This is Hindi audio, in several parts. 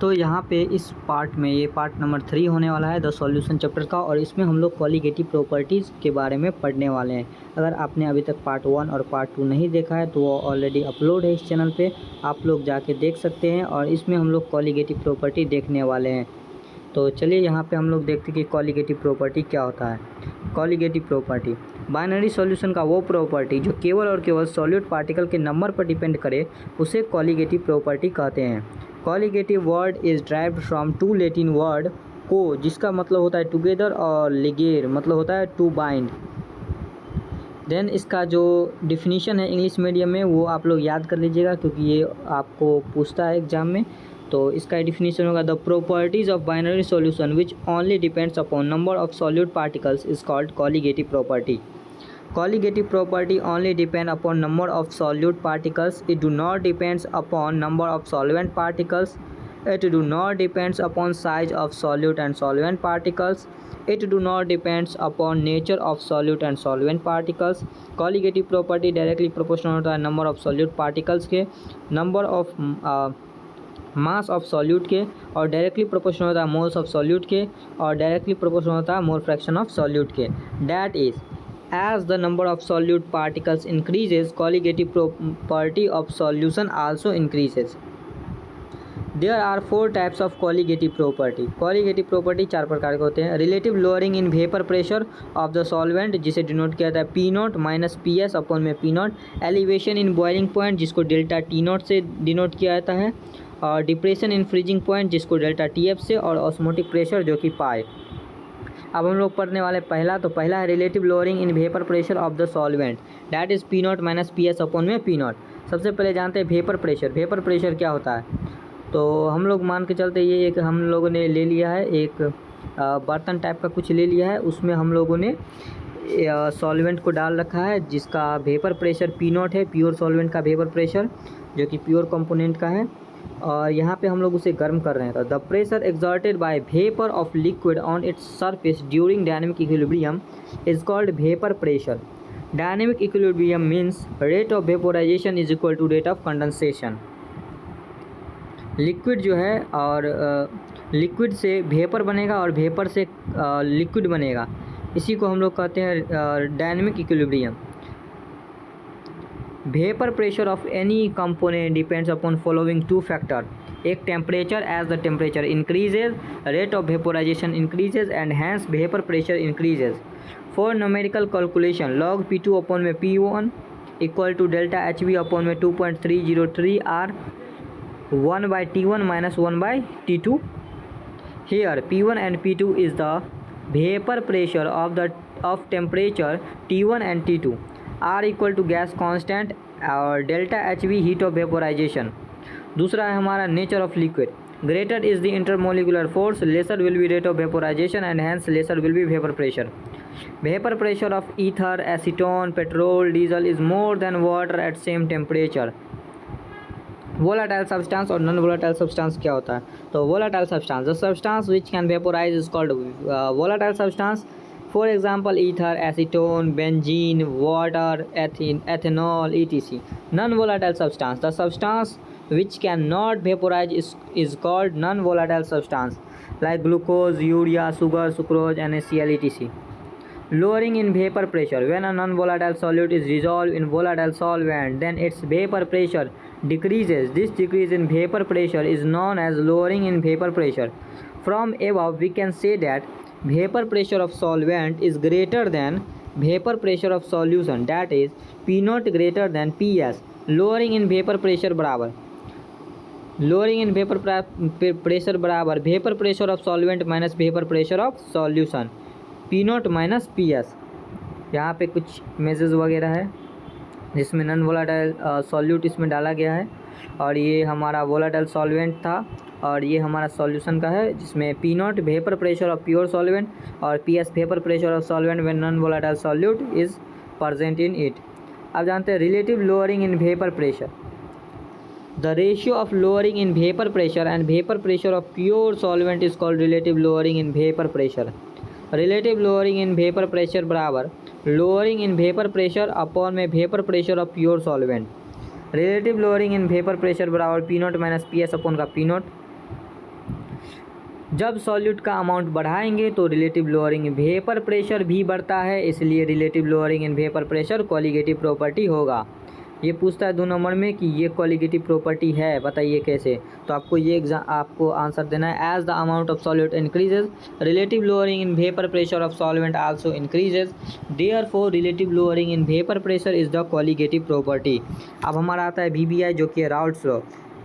तो यहाँ पे इस पार्ट में ये पार्ट नंबर 3 होने वाला है द सॉल्यूशन चैप्टर का, और इसमें हम लोग कॉलिगेटिव प्रॉपर्टीज़ के बारे में पढ़ने वाले हैं। अगर आपने अभी तक पार्ट 1 और पार्ट 2 नहीं देखा है तो वो ऑलरेडी अपलोड है इस चैनल पे, आप लोग जाके देख सकते हैं। और इसमें हम लोग कॉलिगेटिव प्रॉपर्टी देखने वाले हैं। तो चलिए यहाँ पे हम लोग देखते हैं कि कॉलिगेटिव प्रॉपर्टी क्या होता है। कॉलिगेटिव प्रॉपर्टी बाइनरी सॉल्यूशन का वो प्रॉपर्टी जो केवल और केवल सॉल्यूट पार्टिकल के नंबर पर डिपेंड करे उसे कॉलिगेटिव प्रॉपर्टी कहते हैं। Colligative word is derived from two Latin word को, जिसका मतलब होता है टुगेदर, और लिगेर मतलब होता है टू बाइंड। देन इसका जो डिफिनीशन है इंग्लिश मीडियम में वो आप लोग याद कर लीजिएगा, क्योंकि ये आपको पूछता है एग्जाम में। तो इसका डिफिनीशन होगा the properties of binary solution which only depends upon number of solute particles is called colligative property. Colligative property only depend upon number of solute particles. It do not depends upon number of solvent particles. It do not depends upon size of solute and solvent particles. It do not depends upon nature of solute and solvent particles. Colligative property directly proportional होता है number of solute particles के, number of mass of solute के, और डायरेक्टली प्रोपोर्शनल होता है मोल्स ऑफ सॉल्यूट के, और डायरेक्टली प्रोपोर्शनल होता है मोल फ्रैक्शन ऑफ सॉल्यूट के। That is as the number of solute particles increases, colligative property of solution also increases. There are 4 types of colligative property. colligative property 4 प्रकार के होते हैं। relative lowering in vapor pressure of the solvent, जिसे डिनोट किया जाता है P note minus P S upon में P note. elevation in boiling point, जिसको डेल्टा T नोट से डिनोट किया जाता है, और डिप्रेशन इन फ्रीजिंग पॉइंट, जिसको डेल्टा TF से, और ऑस्मोटिक प्रेशर जो कि पाए। अब हम लोग पढ़ने वाले पहला है relative lowering in vapour pressure of the solvent, that is P naught minus P S upon में पी नॉट। सबसे पहले जानते हैं वेपर प्रेशर। वेपर प्रेशर क्या होता है, तो हम लोग मान के चलते ये एक हम लोगों ने ले लिया है, एक बर्तन टाइप का कुछ ले लिया है, उसमें हम लोगों ने सॉल्वेंट को डाल रखा है जिसका वेपर प्रेशर पी नॉट है, प्योर सॉल्वेंट का वेपर प्रेशर जो कि प्योर कंपोनेंट का है, और यहाँ पे हम लोग उसे गर्म कर रहे हैं। तो the pressure exerted by vapour of liquid on its surface during dynamic equilibrium is called vapour pressure. Dynamic equilibrium means rate of vaporisation is equal to rate of condensation. Liquid जो है, और लिक्विड से वेपर बनेगा और वेपर से लिक्विड बनेगा, इसी को हम लोग कहते हैं dynamic equilibrium. Vapour pressure of any component depends upon following 2 factor. एक temperature, as the temperature increases rate of vaporisation increases and hence vapour pressure increases. For numerical calculation log P2 upon में P1 equal to delta HV upon में 2.303 R 1 by T1 minus 1 by T2। Here P1 and P2 is the vapor pressure of temperature T1 and T2। R equal to gas constant और delta HV heat of vaporisation. दूसरा है हमारा nature of liquid. Greater is the intermolecular force, lesser will be rate of vaporisation and hence lesser will be vapour pressure. Vapour pressure of ether, acetone, petrol, diesel is more than water at same temperature. Volatile substance और नॉन वोलाटाइल सब्सटेंस क्या होता है, तो volatile substance the substance which can vaporise is called volatile substance. For example, ether, acetone, benzene, water, ethanol, etc. Non-volatile substance. The substance which cannot vaporize is called non-volatile substance, like glucose, urea, sugar, sucrose, NaCl, etc. Lowering in vapor pressure. When a non-volatile solute is dissolved in volatile solvent, then its vapor pressure decreases. This decrease in vapor pressure is known as lowering in vapor pressure. From above, we can say that vapor pressure of solvent is greater than vapor pressure of solution, that is P naught greater than PS। lowering in vapor pressure बराबर vapor pressure of solvent minus vapor pressure of solution, P naught minus PS। यहाँ पे कुछ मेजर्स वगैरह है जिसमें नॉन वोलाटाइल सॉल्यूट इसमें डाला गया है, और ये हमारा वोलाटाइल सॉल्वेंट था, और ये हमारा सॉल्यूशन का है जिसमें P naught vapour pressure of pure solvent और P S vapour pressure of solvent when non volatile solute is present in it. अब जानते हैं relative lowering in vapour pressure. The ratio of lowering in vapour pressure and vapour pressure of pure solvent is called relative lowering in vapour pressure. Relative lowering in vapour pressure बराबर lowering in vapour pressure upon में vapour pressure of pure solvent. Relative lowering in vapour pressure बराबर P naught minus P S upon का पी नॉट। जब सॉल्यूट का अमाउंट बढ़ाएंगे तो relative lowering in vapour pressure भी बढ़ता है, इसलिए relative lowering in vapour pressure colligative property होगा। ये पूछता है 2 नंबर में कि ये कॉलिगेटिव प्रॉपर्टी है, बताइए कैसे। तो आपको ये आपको आंसर देना है, as the amount of solute increases relative lowering in vapour pressure of solvent also increases, therefore relative lowering in vapour pressure is the colligative property. अब हमारा आता है VBI जो कि है Raoult's law.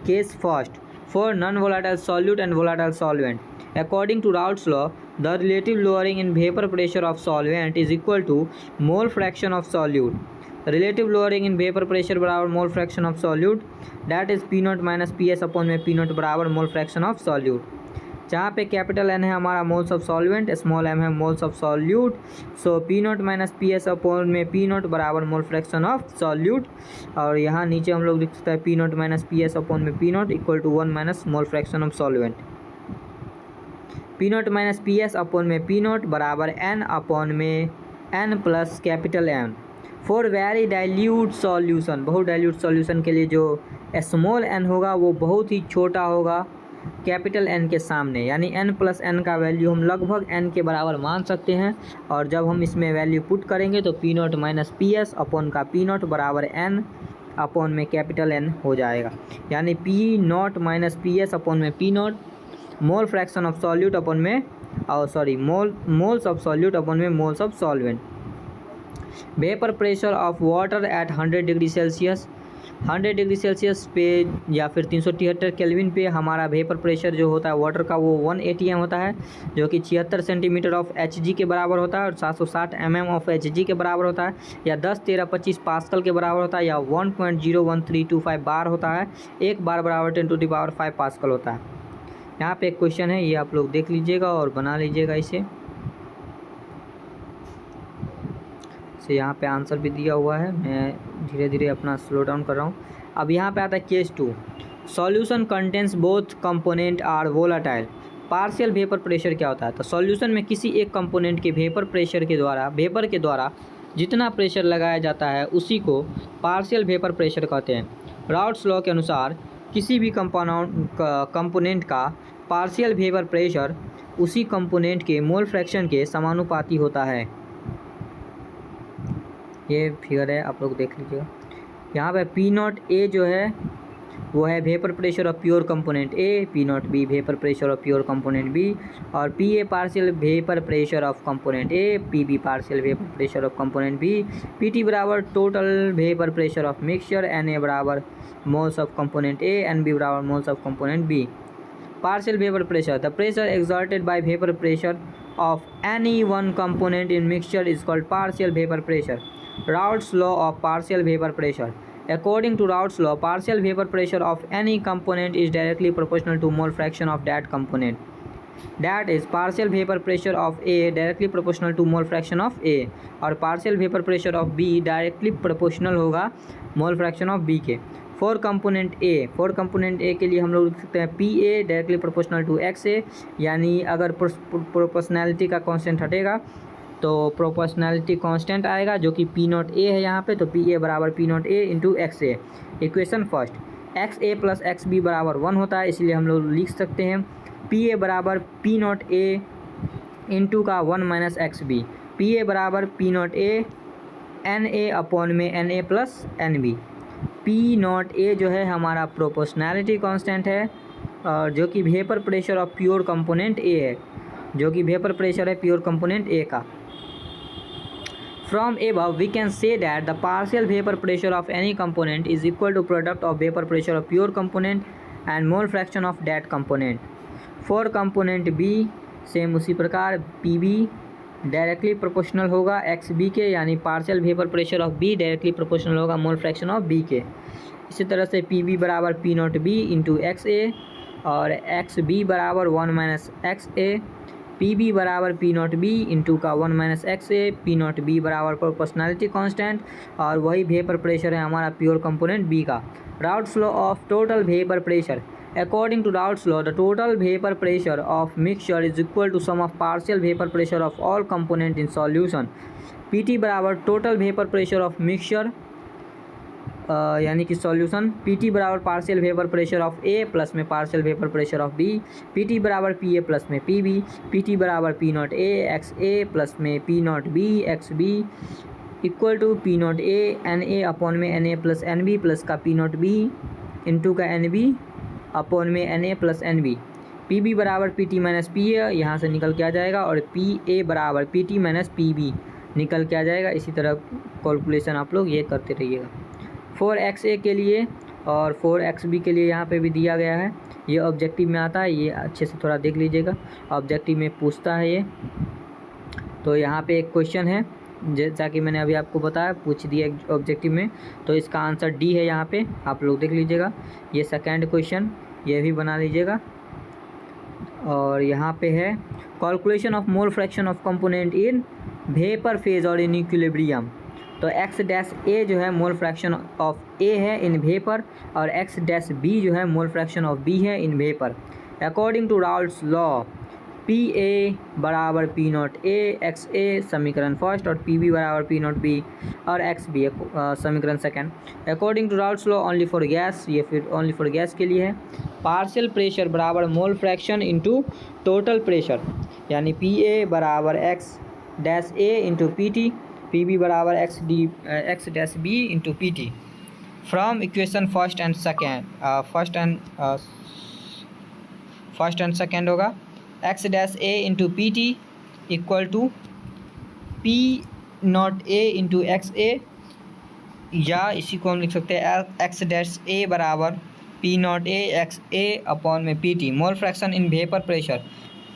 Case first, for non volatile solute and volatile solvent, according to Raoult's law, the relative lowering in vapor pressure of solvent is equal to mole fraction of solute. Relative lowering in vapor pressure बराबर mole fraction of solute, that is P not minus P S upon में P नॉट बराबर mole fraction of solute। जहाँ पे कैपिटल N है हमारा moles of solvent, small m है moles of solute, so P not minus P S upon में P नॉट बराबर मोल फ्रैक्शन ऑफ सॉल्यूट। और यहाँ नीचे हम लोग लिख सकते हैं P not minus P S upon में P not equal to 1 minus mole fraction of solvent. P not minus P S upon में P नॉट बराबर N अपॉन में N plus capital M। For very dilute solution, बहुत डाइल्यूट सॉल्यूशन के लिए जो स्मॉल n होगा वो बहुत ही छोटा होगा कैपिटल N के सामने, यानी n प्लस n का वैल्यू हम लगभग n के बराबर मान सकते हैं। और जब हम इसमें वैल्यू पुट करेंगे तो P not minus P S upon का P नॉट बराबर N अपॉन में कैपिटल N हो जाएगा, यानी P not minus P S upon में P not mole fraction of solute upon में मोल्स ऑफ सॉल्यूट अपॉन में moles of solvent. Vapour pressure of water at 100 degree Celsius, 100 degree Celsius पे या फिर 373 केल्विन पे हमारा वेपर प्रेशर जो होता है वाटर का वो 1 atm होता है, जो कि 76 सेंटीमीटर ऑफ Hg के बराबर होता है, और 760 mm ऑफ Hg के बराबर होता है, या 10 13 25 पास्कल के बराबर होता है, या 1.01325 बार होता है। एक बार बराबर 10⁵ पास्कल होता है। यहाँ पे एक क्वेश्चन है, ये आप लोग देख लीजिएगा और बना लीजिएगा इसे। यहाँ पे आंसर भी दिया हुआ है, मैं धीरे धीरे अपना स्लो डाउन कर रहा हूँ। अब यहाँ पे आता है case 2, solution contents both component are volatile. Partial vapour pressure क्या होता है? तो सॉल्यूशन में किसी एक कंपोनेंट के वेपर के द्वारा जितना प्रेशर लगाया जाता है उसी को पार्शियल वेपर प्रेशर कहते हैं। राउट्स लॉ के अनुसार किसी भी कंपोनेंट का पार्शियल वेपर प्रेशर उसी कंपोनेंट के मोल फ्रैक्शन के समानुपाती होता है। ये फिगर है, आप लोग देख लीजिएगा। यहाँ पे P नॉट A जो है वो है vapour pressure of pure component A, P naught B vapour pressure of pure component B, और PA partial vapour pressure of component A, PB partial vapour pressure of component B, PT बराबर total vapour pressure of mixture, NA बराबर moles of component A, NB बराबर moles of component B। Partial vapour pressure, the pressure exerted by vapour pressure of any one component in mixture is called partial vapour pressure. Raoult's law of partial vapor pressure. According to Raoult's law, partial vapor pressure of any component is directly proportional to mole fraction of that component. That is, partial vapor pressure of A directly proportional to mole fraction of A, और partial vapor pressure of B directly proportional होगा mole fraction of B के। फॉर कंपोनेंट A के लिए हम लोग लिख सकते हैं PA directly proportional to XA, यानी अगर प्रोपोर्शनैलिटी का कांस्टेंट हटेगा तो प्रोपोर्शनैलिटी कांस्टेंट आएगा जो कि P नॉट A है यहाँ पे, तो PA बराबर P naught A into XA। Equation first, XA plus XB बराबर 1 होता है, इसलिए हम लोग लिख सकते हैं PA बराबर P नॉट A इंटू का 1 माइनस XB। PA बराबर P naught A NA upon में NA plus NB। P naught A जो है हमारा प्रोपोर्शनैलिटी कांस्टेंट है, और जो कि vapour pressure of pure component A है, जो कि वेपर प्रेशर है प्योर कंपोनेंट A का। From above, we can say that the partial vapor pressure of any component is equal to product of vapor pressure of pure component and mole fraction of that component. For component B, same उसी प्रकार PB डायरेक्टली प्रोपोर्शनल होगा XB के, यानी partial vapour pressure of B directly proportional होगा मोल फ्रैक्शन ऑफ B के। इसी तरह से PB बराबर P naught B into XA, और XB बराबर 1 माइनस XA, PB बराबर P नॉट B इंटू का 1 minus XA, P naught B बराबर प्रोपोर्शनैलिटी कांस्टेंट, और वही वेपर प्रेशर है हमारा प्योर कंपोनेंट B का। Raoult's law of total vapour pressure, according to Raoult's law the total vapour pressure of mixture is equal to sum of partial vapour pressure of all component in solution. PT बराबर total vapour pressure of mixture यानी कि सॉल्यूशन PT बराबर partial vapour pressure of A plus में partial vapour pressure of B, PT बराबर PA प्लस में PB, PT बराबर P naught A XA plus में P naught B XB equal to P naught A NA upon में NA प्लस NB प्लस का P नॉट B इंटू का NB अपॉन में NA प्लस NB। PB बराबर PT माइनस PA यहाँ से निकल के आ जाएगा और PA बराबर PT माइनस PB निकल के आ जाएगा। इसी तरह कैलकुलेशन आप लोग ये करते रहिएगा। 4XA के लिए और 4XB के लिए यहाँ पे भी दिया गया है, ये ऑब्जेक्टिव में आता है, ये अच्छे से थोड़ा देख लीजिएगा, ऑब्जेक्टिव में पूछता है ये। तो यहाँ पे एक क्वेश्चन है जैसा कि मैंने अभी आपको बताया, पूछ दिया ऑब्जेक्टिव में, तो इसका आंसर डी है। यहाँ पे आप लोग देख लीजिएगा, ये सेकेंड क्वेश्चन ये भी बना लीजिएगा। और यहाँ पे है calculation of mole fraction of component in vapour phase और इन इक्विलिब्रियम। तो एक्स डैश ए जो है मोल फ्रैक्शन ऑफ ए है इन वेपर और एक्स डैश बी जो है मोल फ्रैक्शन ऑफ बी है in vapour. According to Raoult's law P A बराबर P naught A X A समीकरण फर्स्ट और पी बी बराबर पी नॉट बी और एक्स बी समीकरण second. According to Raoult's law only for gas, ये फिर ओनली फॉर गैस के लिए है। पार्शियल प्रेशर बराबर mole fraction into total pressure, यानी पी ए बराबर X dash A into P T, P B बराबर X dash B into P T. From equation first and second, first and second होगा X dash A into P T equal to P naught A into X A, या इसी को हम लिख सकते हैं एक्स डैश ए बराबर P naught A X A upon में P T. Mole fraction in vapour pressure,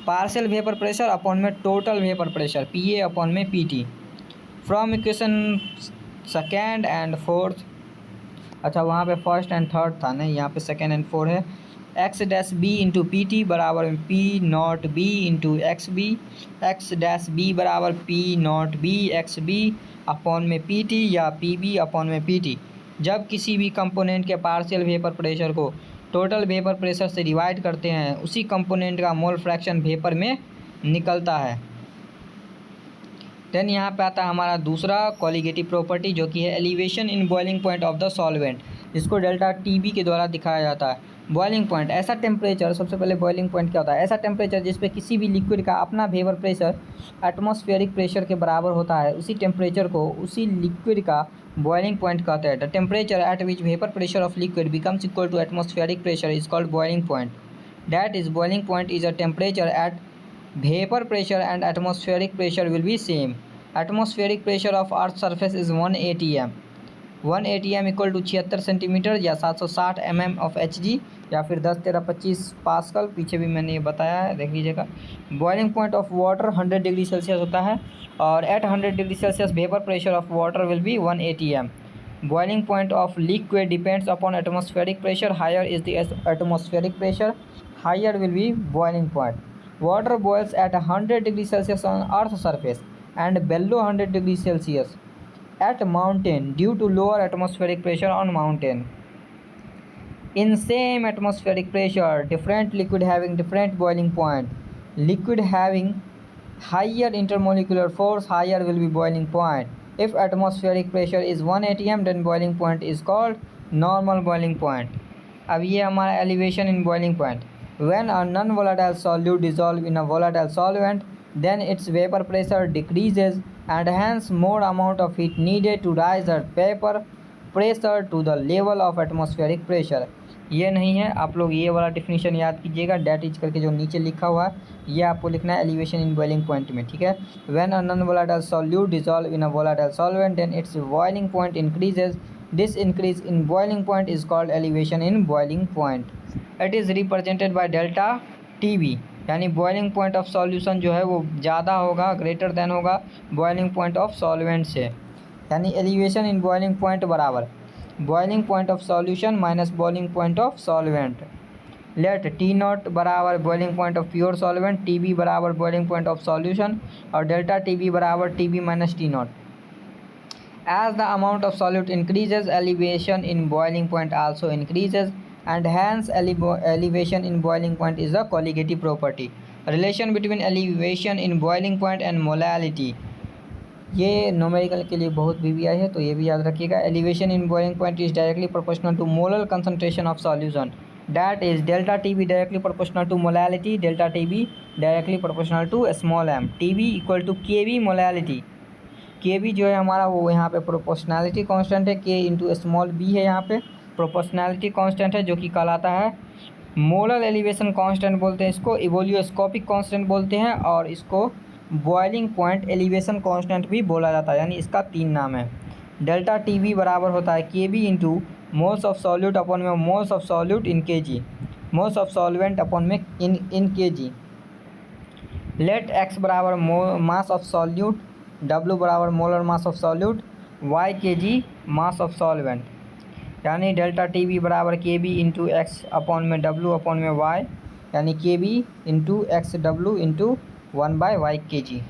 partial vapour pressure upon में total vapour pressure P A upon में P T. From equation second and fourth, अच्छा वहाँ पे फर्स्ट एंड थर्ड था नहीं, यहाँ पे सेकेंड एंड फोर्थ है। X dash B into P T बराबर P naught B into X B, X dash B बराबर P naught B X B upon में पी टी या पी बी अपॉन में पी टी। जब किसी भी कंपोनेंट के पार्शियल वेपर प्रेशर को टोटल वेपर प्रेशर से डिवाइड करते हैं, उसी कंपोनेंट का मोल फ्रैक्शन वेपर में निकलता है। देन यहाँ पे आता है हमारा दूसरा कॉलिगेटिव प्रॉपर्टी, जो कि है elevation in boiling point of the solvent, जिसको डेल्टा टीबी के द्वारा दिखाया जाता है। बॉइलिंग पॉइंट ऐसा टेम्परेचर, सबसे पहले बॉइलिंग पॉइंट क्या होता है? ऐसा टेम्परेचर जिस पे किसी भी लिक्विड का अपना वेपर प्रेशर एटमॉस्फेरिक प्रेशर के बराबर होता है, उसी टेम्परेचर को उसी लिक्विड का बॉइलिंग पॉइंट कहते हैं। The temperature at which vapour pressure of liquid becomes equal to atmospheric pressure is called boiling point. That is boiling point is a temperature at vapour pressure and atmospheric pressure will be same. Atmospheric pressure of earth surface is 1 atm, 1 atm equal to 76 centimetre या 760 mm ऑफ Hg, या फिर 10 13 25 पास्कल, पीछे भी मैंने ये बताया है, देख लीजिएगा। Boiling point of water 100 degree Celsius होता है और at 100 degree Celsius vapour pressure of water will be 1 atm। Boiling point of liquid depends upon atmospheric pressure, higher is the atmospheric pressure, higher will be boiling point. Water boils at 100 degree Celsius on earth surface and below 100 degrees Celsius at mountain due to lower atmospheric pressure on mountain. In same atmospheric pressure, different liquid having different boiling point. Liquid having higher intermolecular force, higher will be boiling point. If atmospheric pressure is 1 atm, then boiling point is called normal boiling point. अब ये हमारा elevation in boiling point. When a non-volatile solute dissolve in a volatile solvent, then its vapor pressure decreases and hence more amount of heat needed to raise the vapor pressure to the level of atmospheric pressure. ये नहीं है, आप लोग ये वाला डिफिनीशन याद कीजिएगा, डेट इज करके जो नीचे लिखा हुआ है ये आपको लिखना है एलिवेशन इन बॉइलिंग पॉइंट में, ठीक है। When a non volatile solute dissolve in a volatile solvent then its boiling point increases, this increase in boiling point is called elevation in boiling point. It is represented by delta T, यानी बॉइलिंग पॉइंट ऑफ सॉल्यूशन जो है वो ज़्यादा होगा, ग्रेटर देन होगा बॉइलिंग पॉइंट ऑफ सॉल्वेंट से, यानी एलिवेशन इन बॉइलिंग पॉइंट बराबर boiling point of solution minus boiling point of solvent. Late T naught बराबर boiling point of pure solvent, T B बराबर बॉइलिंग पॉइंट ऑफ सॉल्यूशन और डेल्टा टी बी बराबर T B minus T naught. As the amount of solute increases, elevation in boiling point also increases and hence elevation in boiling point is a colligative property. Relation between elevation in boiling point and molality. ये न्यूमेरिकल के लिए बहुत वीवीआई है, तो ये भी याद रखिएगा। Elevation in boiling point is directly proportional to molar concentration of solution, that is delta T B directly proportional to molality, delta T B directly proportional to small M, T B equal to K B molality. K B जो है हमारा वो यहाँ पे प्रोपोर्शनैलिटी कांस्टेंट है, के इंटू स्मॉल बी है यहाँ पे प्रोपोर्शनैलिटी कांस्टेंट है, जो कि कहलाता है मोलर एलिवेशन कांस्टेंट बोलते हैं इसको, इवोल्यूस्कोपिक कांस्टेंट बोलते हैं, और इसको बॉइलिंग पॉइंट एलिवेशन कांस्टेंट भी बोला जाता है, यानी इसका 3 नाम है। डेल्टा टी बी बराबर होता है K B into moles of solute upon में moles of solute in K G, moles of solvent upon में in K G. Let X बराबर मास ऑफ सॉल्यूट, डब्ल्यू बराबर molar mass of solute, Y K G mass of solvent, यानी डेल्टा टी बी बराबर K B into X upon में डब्ल्यू अपॉन में वाई, यानी K B into X W into 1/y K G.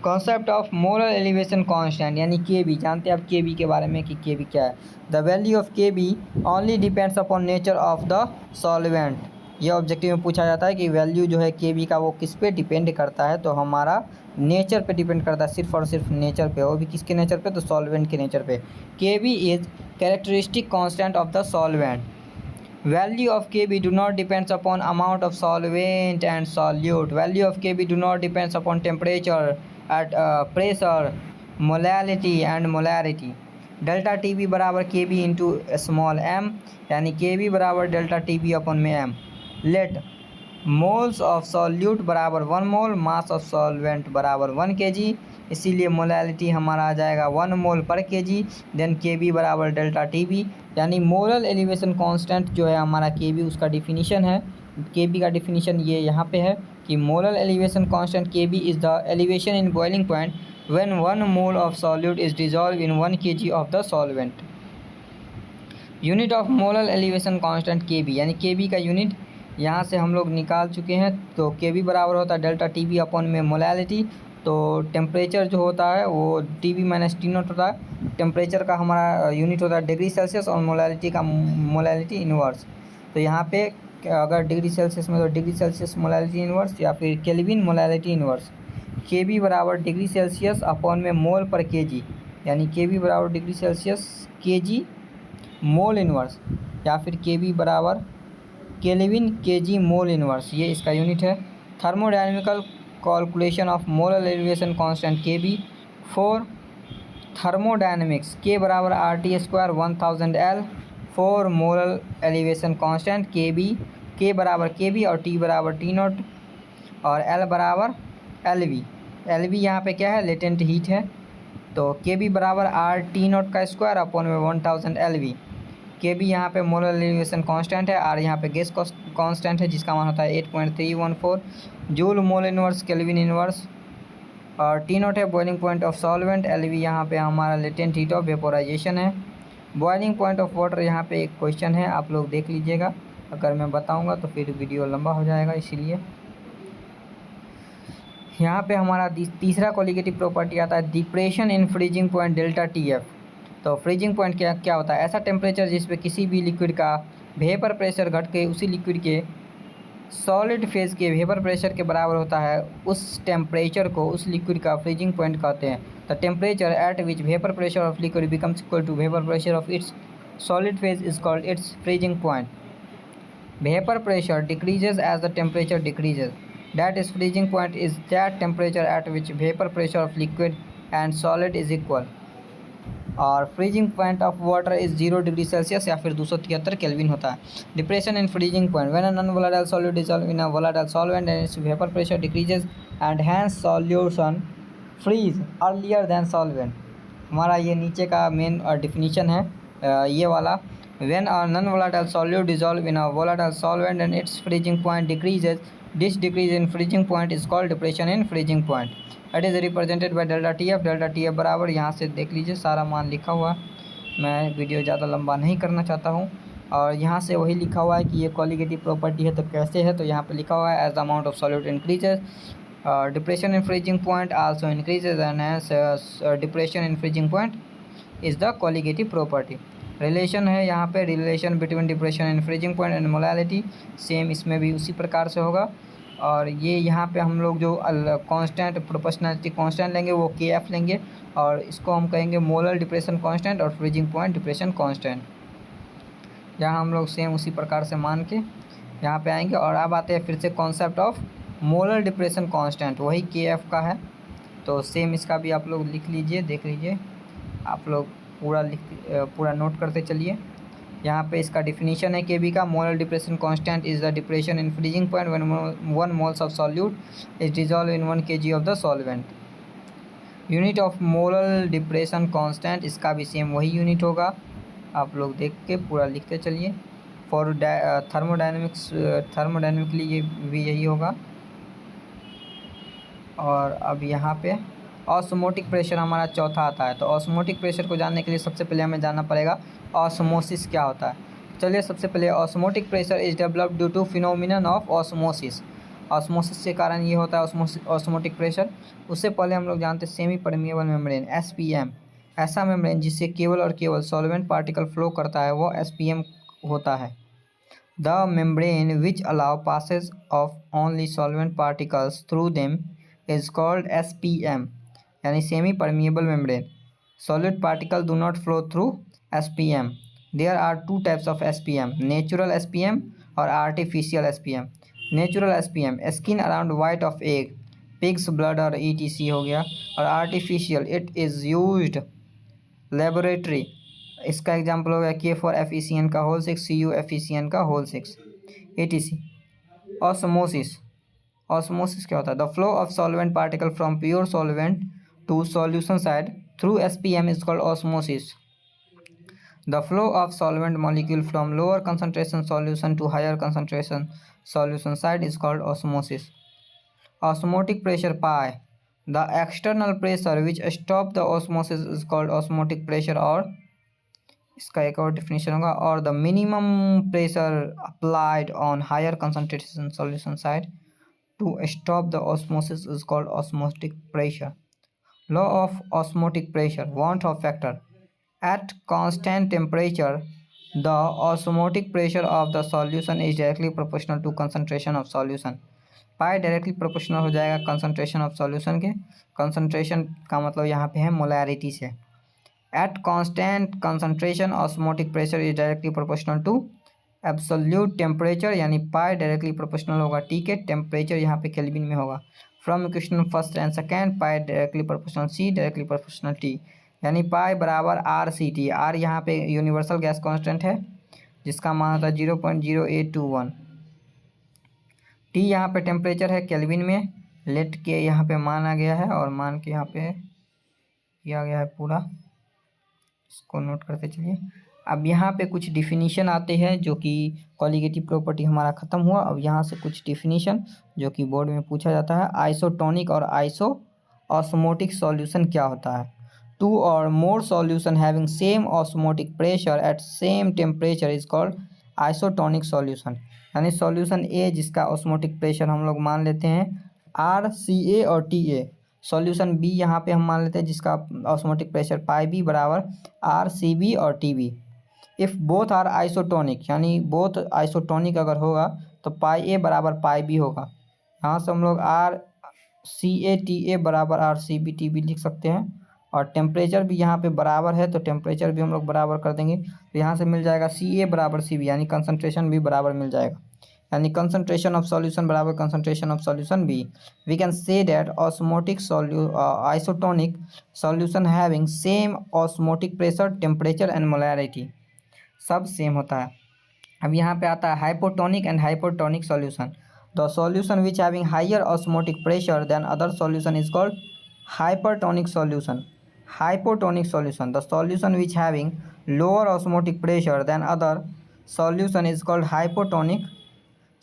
Concept of molar elevation constant यानी के बी, जानते हैं आप के बी के बारे में कि के बी क्या है। The value of K B only depends upon nature of the solvent. ये ऑब्जेक्टिव में पूछा जाता है कि वैल्यू जो है के बी का वो किस पे डिपेंड करता है, तो हमारा नेचर पे डिपेंड करता है, सिर्फ और सिर्फ नेचर पे। वो भी किसके नेचर पे, तो सॉल्वेंट के नेचर पे। K B is characteristic constant of the solvent. Value of Kb do not depends upon amount of solvent and solute. Value of Kb do not depends upon temperature, at pressure, molality and molarity. Delta T B बराबर K B into small M, यानी के बी बराबर डेल्टा टी बी अपन में M. Let moles of solute बराबर 1 मोल, मास ऑफ सॉल्वेंट बराबर 1 के जी, इसीलिए मोलैलिटी हमारा आ जाएगा 1 मोल पर के जी। देन के बी बराबर डेल्टा टी बी, यानी मोलर एलिवेशन कांस्टेंट जो है हमारा के बी, उसका डिफिनीशन है। के बी का डिफिनीशन ये यहाँ पे है कि molar elevation constant K B is the elevation in boiling point when 1 mole of solute is dissolve in 1 kg of the solvent. Unit of molar elevation constant K B, यानी के बी का यूनिट यहाँ से हम लोग निकाल चुके हैं। तो के बी बराबर होता है डेल्टा टी बी अपॉन में मोलैलिटी। तो टेम्परेचर जो होता है वो T B minus T naught होता है। टेम्परेचर का हमारा यूनिट होता है डिग्री सेल्सियस, और मोलैलिटी का मोलैलिटी इनवर्स। तो यहाँ पे अगर डिग्री सेल्सियस में तो डिग्री सेल्सियस मोलैलिटी इनवर्स, या फिर केल्विन मोलैलिटी इनवर्स। के बी बराबर डिग्री सेल्सियस अपॉन में मोल पर के जी, यानी के बी बराबर डिग्री सेल्सियस के जी मोल इनवर्स, या फिर के बी बराबर केल्विन के जी मोल इनवर्स, ये इसका यूनिट है। Thermodynamical calculation of molar elevation constant K B for thermodynamics, के बराबर R T square 1000 L for molar elevation constant K B. के बराबर के बी और टी बराबर टी नॉट, और एल बराबर एल वी। एल वी यहाँ पे क्या है, लेटेंट हीट है। तो के बी बराबर आर टी नॉट का स्क्वायर अपॉन में 1000 एल वी। के बी यहाँ पे मोलर एलिवेशन कांस्टेंट है, आर यहाँ पे गैस कांस्टेंट है जिसका मान होता है 8.314 joule mole inverse kelvin inverse, और टी नॉट है boiling point of solvent, L V यहाँ पे हमारा लेटेंट हीट ऑफ वेपोराइजेशन है। बॉइलिंग पॉइंट ऑफ वाटर यहाँ पे एक क्वेश्चन है, आप लोग देख लीजिएगा, अगर मैं बताऊँगा तो फिर वीडियो लंबा हो जाएगा, इसीलिए यहाँ पे हमारा तीसरा कोलिगेटिव प्रॉपर्टी आता है depression in freezing point delta T F. तो फ्रीजिंग पॉइंट क्या होता है, ऐसा टेम्परेचर जिस पे किसी भी लिक्विड का वेपर प्रेशर घट के उसी लिक्विड के सॉलिड फेज के वेपर प्रेशर के बराबर होता है, उस टेम्परेचर को उस लिक्विड का फ्रीजिंग पॉइंट कहते हैं। The temperature at which vapour pressure of liquid becomes equal to vapour pressure of its solid phase is called its freezing point. Vapour pressure decreases as the temperature decreases, that is freezing point is that temperature at which vapor pressure of liquid and solid is equal। और freezing point of water is 0 degree Celsius या फिर 273 केल्विन होता है। Depression in freezing point when a non volatile solute dissolve in a volatile solvent and its vapour pressure decreases and hence solution freeze earlier than solvent. हमारा ये नीचे का मेन डिफिनीशन है ये वाला। When a non volatile solute dissolve in a volatile solvent and its freezing point decreases, this decrease in freezing point is called depression in freezing point। It is represented by delta TF। delta TF बराबर यहाँ से देख लीजिए सारा मान लिखा हुआ, मैं वीडियो ज़्यादा लंबा नहीं करना चाहता हूँ। और यहाँ से वही लिखा हुआ है कि ये कॉलिगेटिव प्रॉपर्टी है, तो कैसे है, तो यहाँ पे लिखा हुआ है as the amount of solute increases depression in freezing point also increases and hence depression in freezing point is the colligative property. Relation है यहाँ पे, relation between depression in freezing point and molality, same इसमें भी उसी प्रकार से होगा। और ये यहाँ पे हम लोग जो कांस्टेंट प्रोपोर्शनैलिटी कांस्टेंट लेंगे वो के एफ लेंगे, और इसको हम कहेंगे मोलर डिप्रेशन कांस्टेंट और फ्रीजिंग पॉइंट डिप्रेशन कांस्टेंट। यहाँ हम लोग सेम उसी प्रकार से मान के यहाँ पे आएंगे। और अब आते हैं फिर से concept of molar depression constant, वही के एफ का है। तो सेम इसका भी आप लोग लिख लीजिए, देख लीजिए आप लोग पूरा नोट करते चलिए। यहाँ पे इसका डिफिनीशन है के बी का, molar depression constant is the depression in freezing point when 1 moles of solute is dissolve in 1 kg of the solvent. Unit of molar depression constant, इसका भी सेम वही यूनिट होगा, आप लोग देख के पूरा लिखते चलिए। फॉर थर्मोडायनेमिकली ये भी यही होगा। और अब यहाँ पे ऑस्मोटिक प्रेशर हमारा चौथा आता है। तो ऑस्मोटिक प्रेशर को जानने के लिए सबसे पहले हमें जानना पड़ेगा ऑस्मोसिस क्या होता है। चलिए सबसे पहले osmotic pressure is developed due to phenomenon of osmosis. Osmosis के कारण ये होता है ऑस्मोटिक प्रेशर। उससे पहले हम लोग जानते हैं सेमी परमिएबल मेम्ब्रेन SPM। ऐसा मेम्ब्रेन जिससे केवल और केवल सॉल्वेंट पार्टिकल फ्लो करता है वो SPM होता है। The membrane which allow passage of only solvent particles through them is called SPM, यानी semi permeable membrane. Solid particles do not flow through SPM. There are two types of SPM, natural SPM और artificial SPM। Natural SPM skin around white of egg, pig's blood और etc हो गया। और artificial it is used laboratory, इसका एग्जाम्पल हो गया K for FeCN का होल 6, Cu FeCN का होल 6 etc। ऑस्मोसिस, ऑस्मोसिस क्या होता है? The flow of solvent particle from pure solvent to solution side through SPM is called osmosis. The flow of solvent molecule from lower concentration solution to higher concentration solution side is called osmosis. Osmotic pressure pi, the external pressure which stop the osmosis is called osmotic pressure. और इसका एक और डिफिनेशन होगा, और the minimum pressure applied on higher concentration solution side to stop the osmosis is called osmotic pressure. Law of osmotic pressure, want of factor. At constant temperature, the osmotic pressure of the solution is directly proportional to concentration of solution. Pi directly proportional हो जाएगा कंसंट्रेशन ऑफ सॉल्यूशन के। कंसंट्रेशन का मतलब यहाँ पे है मोलैरिटी से। At constant concentration osmotic pressure is directly proportional to absolute temperature, यानी पाई डायरेक्टली प्रोपोर्शनल होगा टी के। टेम्परेचर यहाँ पे केल्विन में होगा। From equation first and second, pi directly proportional C directly proportional T, यानी पाई बराबर RCT। R यहाँ पे यूनिवर्सल गैस कांस्टेंट है जिसका मान होता है 0.0821। T यहाँ पे टेम्परेचर है केल्विन में, लेट के यहाँ पे माना गया है और मान के यहाँ पे किया गया है पूरा, इसको नोट करते चलिए। अब यहाँ पे कुछ डिफिनीशन आते हैं जो कि कॉलिगेटिव प्रॉपर्टी हमारा ख़त्म हुआ। अब यहाँ से कुछ डिफिनीशन जो कि बोर्ड में पूछा जाता है। आइसोटोनिक और आइसो ऑस्मोटिक सॉल्यूशन क्या होता है? टू और more solution having same osmotic pressure at same temperature is called isotonic solution. यानी सॉल्यूशन ए जिसका ऑस्मोटिक प्रेशर हम लोग मान लेते हैं RCA और TA। सॉल्यूशन बी यहाँ पे हम मान लेते हैं जिसका ऑस्मोटिक प्रेशर पाई बी बराबर RCB और TB। If both are isotonic, यानी बोथ आइसोटोनिक अगर होगा तो पाई ए बराबर पाई बी होगा। यहाँ से हम लोग RCA TA बराबर RCB TB लिख सकते हैं। और टेम्परेचर भी यहाँ पे बराबर है तो टेम्परेचर भी हम लोग बराबर कर देंगे, तो यहाँ से मिल जाएगा CA बराबर CB, यानी कंसनट्रेशन भी बराबर मिल जाएगा। यानी कंसंट्रेशन ऑफ सॉल्यूशन बराबर concentration of solution B. We can say that osmotic isotonic solution having same osmotic pressure temperature and molarity, सब सेम होता है। अब यहाँ पे आता है hypotonic and hypotonic solution. The solution which having higher osmotic pressure than other solution is called hypertonic solution. Hypotonic solution, the solution which having lower osmotic pressure than other solution is called hypotonic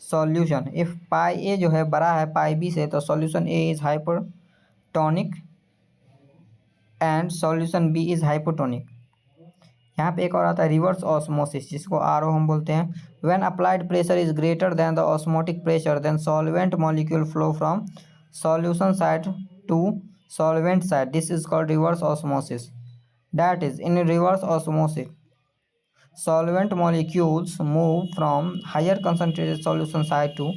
solution. If pi A जो है बड़ा है पाई बी से तो solution A is hypertonic and solution B is hypotonic. यहाँ पे एक और आता है रिवर्स ऑस्मोसिस जिसको RO हम बोलते हैं। When applied pressure is greater than the osmotic pressure then solvent molecule flow from solution side to solvent side, this is called reverse osmosis. That is in reverse osmosis solvent molecules move from higher concentrated solution side to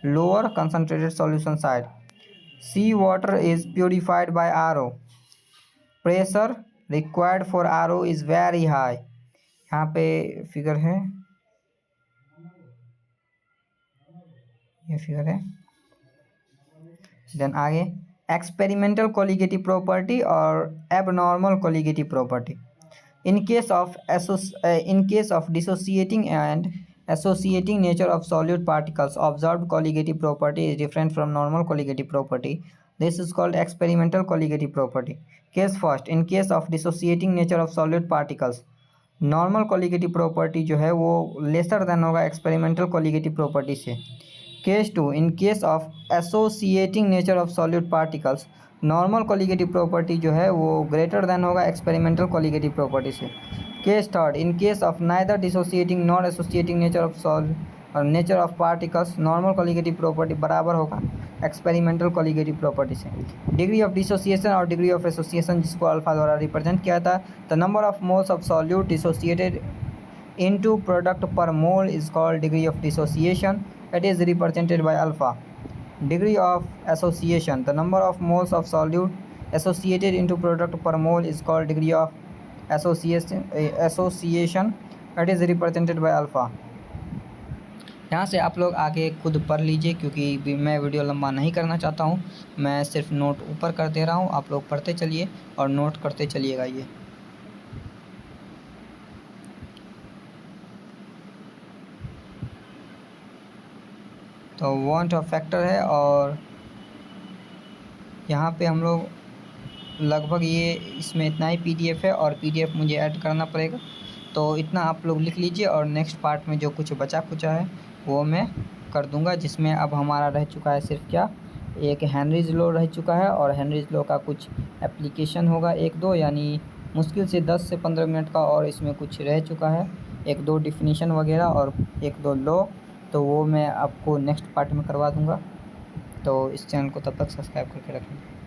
lower concentrated solution side. Sea water is purified by RO. Pressure required for RO is very high. यहाँ पे फिगर है, ये फिगर है। देन आगे एक्सपेरिमेंटल कोलिगेटिव प्रॉपर्टी और abnormal colligative property. In case of dissociating and associating nature of solute particles, observed colligative property is different from normal colligative property. This is called experimental colligative property. Case first, in case of dissociating nature of solute particles, normal colligative property जो है वो lesser than होगा experimental colligative property से। Case 2, in case of associating nature of solute particles, normal colligative property जो है वो ग्रेटर देन होगा एक्सपेरिमेंटल कोलिगेटिव प्रॉपर्टी से। Case third, in case of neither dissociating not associating nature of solve और nature of particles, normal colligative property बराबर होगा एक्सपेरिमेंटल कोलिगेटिव प्रॉपर्टी से। डिग्री ऑफ डिसोसिएशन और डिग्री ऑफ एसोसिएशन जिसको अल्फा द्वारा रिप्रेजेंट किया था, the number of moles of solute dissociated into product per mole is called degree of dissociation, it is represented by alpha. Degree of association, the number of moles of solute associated into product per mole is called degree of association, it is represented by alpha। यहाँ से आप लोग आगे खुद पढ़ लीजिए क्योंकि मैं वीडियो लंबा नहीं करना चाहता हूँ, मैं सिर्फ नोट ऊपर कर दे रहा हूँ, आप लोग पढ़ते चलिए और नोट करते चलिएगा। ये तो वांट ऑफ फैक्टर है और यहाँ पे हम लोग लगभग ये इसमें इतना ही पीडीएफ है और पीडीएफ मुझे ऐड करना पड़ेगा, तो इतना आप लोग लिख लीजिए और नेक्स्ट पार्ट में जो कुछ बचा कुचा है वो मैं कर दूंगा, जिसमें अब हमारा रह चुका है सिर्फ क्या, एक हेनरीज लॉ रह चुका है और हेनरीज लॉ का कुछ एप्लीकेशन होगा एक दो, यानी मुश्किल से 10 से 15 मिनट का, और इसमें कुछ रह चुका है एक दो डिफिनीशन वगैरह और एक दो लॉ, तो वो मैं आपको नेक्स्ट पार्ट में करवा दूंगा। तो इस चैनल को तब तक सब्सक्राइब करके रखें।